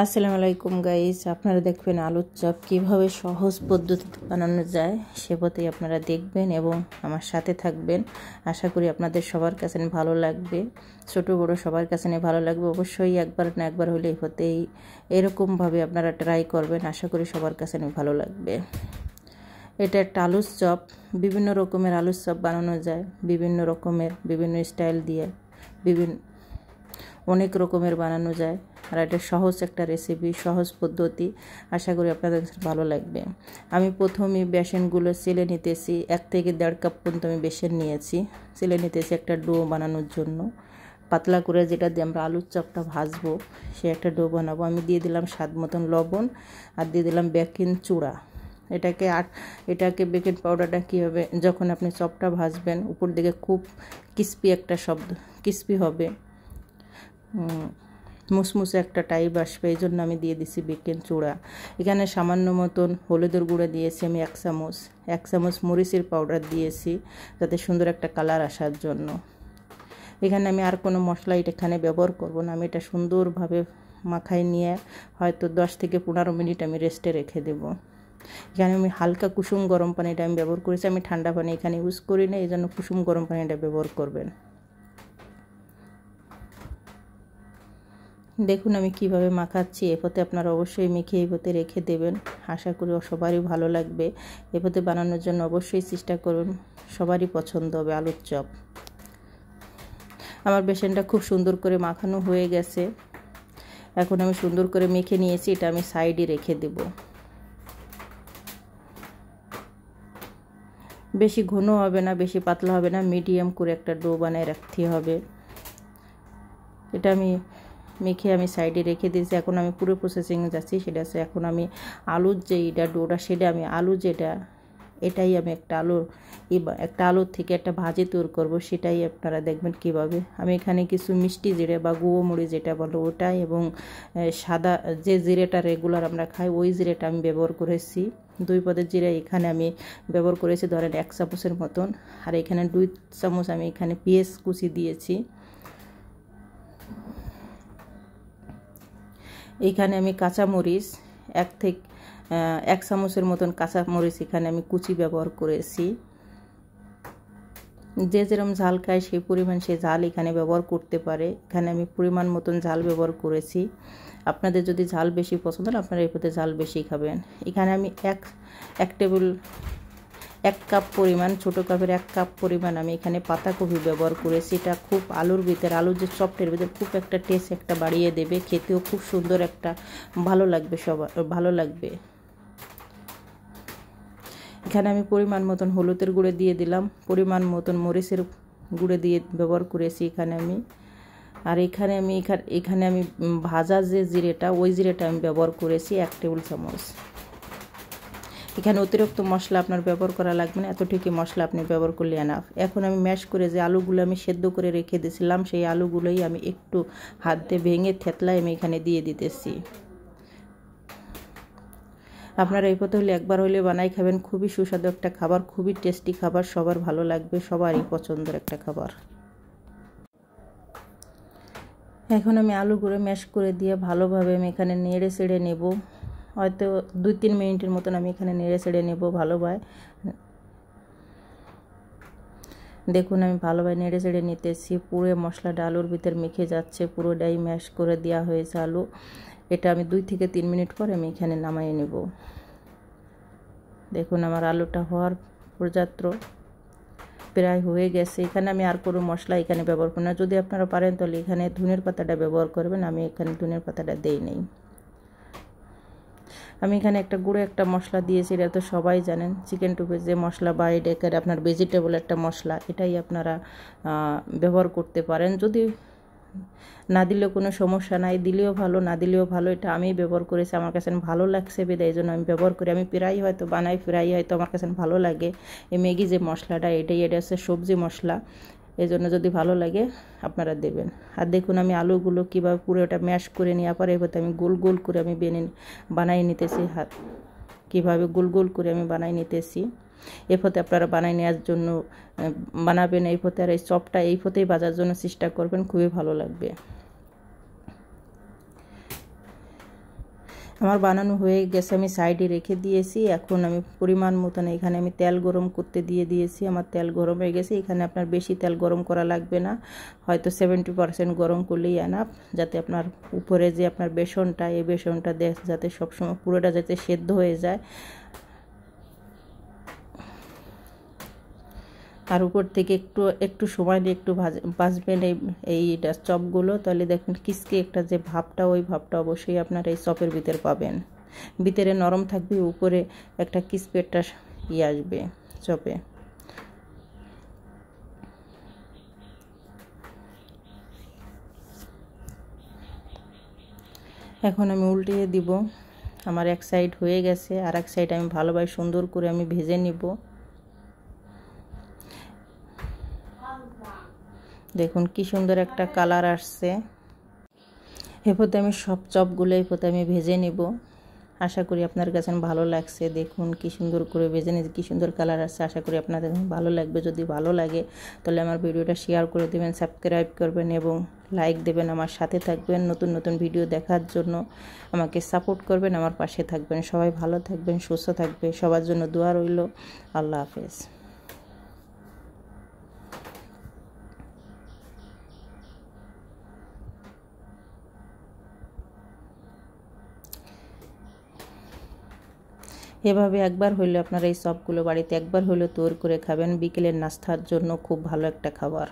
আসসালামু আলাইকুম গাইস, আপনারা দেখবেন আলুর চপ কীভাবে সহজ পদ্ধতিতে বানানো যায় সে পথেই আপনারা দেখবেন এবং আমার সাথে থাকবেন। আশা করি আপনাদের সবার কাছে ভালো লাগবে, ছোট বড় সবার কাছে ভালো লাগবে। অবশ্যই একবার না একবার হলে এই পথেই এরকমভাবে আপনারা ট্রাই করবেন, আশা করি সবার কাছে ভালো লাগবে। এটা একটা আলুর চপ, বিভিন্ন রকমের আলুর চপ বানানো যায়, বিভিন্ন রকমের বিভিন্ন স্টাইল দিয়ে অনেক রকমের বানানো যায়। আর এটা সহজ একটা রেসিপি, সহজ পদ্ধতি, আশা করি আপনাদের ভালো লাগবে। আমি প্রথমে বেসনগুলো চেলে নিতেছি, 1 থেকে 1.5 কাপ পর্যন্ত আমি বেসন নিয়েছি, চেলে নিতেছি একটা ডো বানানোর জন্য। পাতলা করে যেটা দিয়ে আমরা আলুর চপটা ভাজবো সে একটা ডো বানাবো। আমি দিয়ে দিলাম স্বাদ মতন লবণ আর দিয়ে দিলাম বেকিং চূড়া। এটাকে বেকিং পাউডারটা কীভাবে, যখন আপনি চপটা ভাজবেন উপর দিকে খুব ক্রিস্পি একটা শব্দ, ক্রিস্পি হবে, মুসমুসে একটা টাইপ আসবে, এই জন্য আমি দিয়ে দিছি বেকিং চূড়া। এখানে সামান্য মতন হলুদের গুঁড়ো দিয়েছি আমি 1 চামচ মরিচের পাউডার দিয়েছি যাতে সুন্দর একটা কালার আসার জন্য। এখানে আমি আর কোনো মশলা এখানে ব্যবহার করব না, আমি এটা সুন্দরভাবে মাখায় নিয়ে হয়তো 10 থেকে 15 মিনিট আমি রেস্টে রেখে দেব। এখানে আমি হালকা কুসুম গরম পানিটা আমি ব্যবহার করেছি, আমি ঠান্ডা পানি এখানে ইউজ করি না, এই জন্য কুসুম গরম পানিটা ব্যবহার করবেন। দেখুন আমি কিভাবে মাখাচ্ছি, এপথে আপনারা অবশ্যই মেখে এপথে রেখে দেবেন, আশা করি সবারই ভালো লাগবে। এপথে বানানোর জন্য অবশ্যই চেষ্টা করুন, সবারই পছন্দ হবে আলুর চপ। আমার বেসনটা খুব সুন্দর করে মাখানো হয়ে গেছে, এখন আমি সুন্দর করে মেখে নিয়েছি, এটা আমি সাইডে রেখে দেব। বেশি ঘন হবে না, বেশি পাতলা হবে না, মিডিয়াম করে একটা ডো বানায় রাখতে হবে। এটা আমি মেখে আমি সাইডে রেখে দিয়েছি। এখন আমি পুরো প্রসেসিংয়ে যাচ্ছি, সেটা আছে এখন আমি আলুর যে এটা ডোটা, সেটা আমি আলু যেটা, এটাই আমি একটা আলুর থেকে একটা ভাজি তৈরি করব, সেটাই আপনারা দেখবেন কিভাবে। আমি এখানে কিছু মিষ্টি জিরে বা গুঁড়ো যেটা বলো ওটাই, এবং সাদা যে জিরেটা রেগুলার আমরা খাই ওই জিরেটা আমি ব্যবহার করেছি। 2 পদের জিরে এখানে আমি ব্যবহার করেছি ধরেন 1 চামচের মতন। আর এখানে 2 চামচ আমি এখানে পেঁয়াজ কুচি দিয়েছি। এইখানে আমি কাঁচামরিচ 1 চামচের মতন কাঁচামরিচ এখানে আমি কুচি ব্যবহার করেছি। যে যেরকম ঝাল খায় সেই পরিমাণ সে ঝাল এখানে ব্যবহার করতে পারে। এখানে আমি পরিমাণ মতন ঝাল ব্যবহার করেছি, আপনাদের যদি ঝাল বেশি পছন্দ হয় আপনারা এর ঝাল বেশি খাবেন। এখানে আমি 1 কাপ পরিমাণ, ছোটো কাপের 1 কাপ পরিমাণ আমি এখানে পাতাকপি ব্যবহার করেছি। এটা খুব আলুর যে চপটের ভিতরে খুব একটা টেস্ট একটা বাড়িয়ে দেবে, খেতেও খুব সুন্দর একটা ভালো লাগবে, সবার ভালো লাগবে। এখানে আমি পরিমাণ মতন হলুদের গুঁড়ো দিয়ে দিলাম, পরিমাণ মতন মরিচের গুঁড়ো দিয়ে ব্যবহার করেছি এখানে আমি। আর এখানে আমি ভাজা যে জিরেটা, ওই জিরেটা আমি ব্যবহার করেছি 1 টেবিল চামচ। এখানে অতিরিক্ত মশলা আপনার ব্যবহার করা লাগবে না, এতটুকু মশলা আপনি ব্যবহার করলে এনাফ। এখন আমি ম্যাশ করে যে আলুগুলো আমি সেদ্ধ করে রেখে দিয়েছিলাম, সেই আলুগুলোই আমি একটু হাত দিয়ে ভেঙে থেতলায় আমি এখানে দিয়ে দিতেছি। আপনারা এই পথে হলে একবার হলে বানাই খাবেন, খুবই সুস্বাদু একটা খাবার, খুবই টেস্টি খাবার, সবার ভালো লাগবে, সবারই পছন্দের একটা খাবার। এখন আমি আলুগুলো ম্যাশ করে দিয়ে ভালোভাবে আমি এখানে নেড়ে চেড়ে নেব, হয়তো 2-3 মিনিটের মতন আমি এখানে নেড়ে চেড়ে নেব ভালোভাবে। দেখুন আমি ভালোভাবে নেড়ে চেড়ে নিতেছি, পুরো মশলাটা আলুর ভিতর মেখে যাচ্ছে, পুরোটাই ম্যাশ করে দেওয়া হয়েছে আলু। এটা আমি 2 থেকে 3 মিনিট পর আমি এখানে নামিয়ে নেব। দেখুন আমার আলুটা হওয়ার পর্যাপ্ত প্রায় হয়ে গেছে। এখানে আমি আর কোনো মশলা এখানে ব্যবহার করি না, যদি আপনারা পারেন তাহলে এখানে ধনের পাতাটা ব্যবহার করবেন, আমি এখানে ধনের পাতাটা দেই নেই। আমি এখানে একটা মশলা দিয়েছি, এটা তো সবাই জানেন, চিকেন টুপে যে মশলা বা এটা আপনার ভেজিটেবল একটা মশলা, এটাই আপনারা ব্যবহার করতে পারেন। যদি না দিলেও কোনো সমস্যা নাই, দিলেও ভালো, না দিলেও ভালো, এটা আমি ব্যবহার করেছি, আমার কাছে ভালো লাগছে বেদে এই জন্য আমি ব্যবহার করি। আমি প্রায় হয়তো বানাই, প্রায় হয়তো আমার কাছে ভালো লাগে। এই ম্যাগি যে মশলাটা এটা হচ্ছে সবজি মশলা, এই জন্য যদি ভালো লাগে আপনারা দেবেন। আর দেখুন আমি আলুগুলো কীভাবে পুরোটা ম্যাশ করে নেওয়ার পরে এবার আমি গোল গোল করে আমি বানাই নিতেছি, কীভাবে গোল গোল করে আমি বানাই নিতেছি। এই পথে আপনারা বানাই নেওয়ার জন্য বানাবেন, এই পথে আর এই চপটা এই পথেই বাজার জন্য চেষ্টা করবেন, খুবই ভালো লাগবে। আমার বানানো হয়ে গেছে, আমি সাইডে রেখে দিয়েছি। এখন আমি পরিমাণ মতন এখানে আমি তেল গরম করতে দিয়ে দিয়েছি। আমার তেল গরম হয়ে গেছে। এখানে আপনার বেশি তেল গরম করা লাগবে না, হয়তো 70% গরম করলেই এনাফ, যাতে আপনার উপরে যে আপনার বেসনটা, এই বেসনটা যাতে সবসময় পুরোটা যাতে সেদ্ধ হয়ে যায়। আর উপর থেকে একটু একটু সময় দিয়ে একটু ভাজবেন এই চপগুলো, তাহলে দেখবেন কিসকে একটা যে ভাবটা, ওই ভাবটা অবশ্যই আপনার এই চপের ভিতরে পাবেন। ভিতরে নরম থাকবে, উপরে একটা ক্রিস্পি একটা আসবে চপে। এখন আমি উল্টিয়ে দিব। আমার এক সাইড হয়ে গেছে, আর এক সাইড আমি ভালোভাবে সুন্দর করে আমি ভেজে নিব। দেখুন কি সুন্দর একটা কালার আসছে। এরপরে আমি সব চপগুলো এরপরে আমি ভেজে নিব। আশা করি আপনার কাছে ভালো লাগছে। দেখুন কি সুন্দর করে ভেজে নিয়ে কি সুন্দর কালার আসছে। আশা করি আপনাদের ভালো লাগবে। যদি ভালো লাগে তাহলে আমার ভিডিওটা শেয়ার করে দেবেন, সাবস্ক্রাইব করবেন এবং লাইক দেবেন। আমার সাথে থাকবেন, নতুন নতুন ভিডিও দেখার জন্য আমাকে সাপোর্ট করবেন, আমার পাশে থাকবেন। সবাই ভালো থাকবেন, সুস্থ থাকবে, সবার জন্য দোয়া রইল। আল্লাহ হাফেজ। এভাবে একবার হইলে আপনারা এই চপগুলো বাড়িতে একবার হলেও তৈরি করে খাবেন। বিকেলের নাস্তার জন্য খুব ভালো একটা খাবার।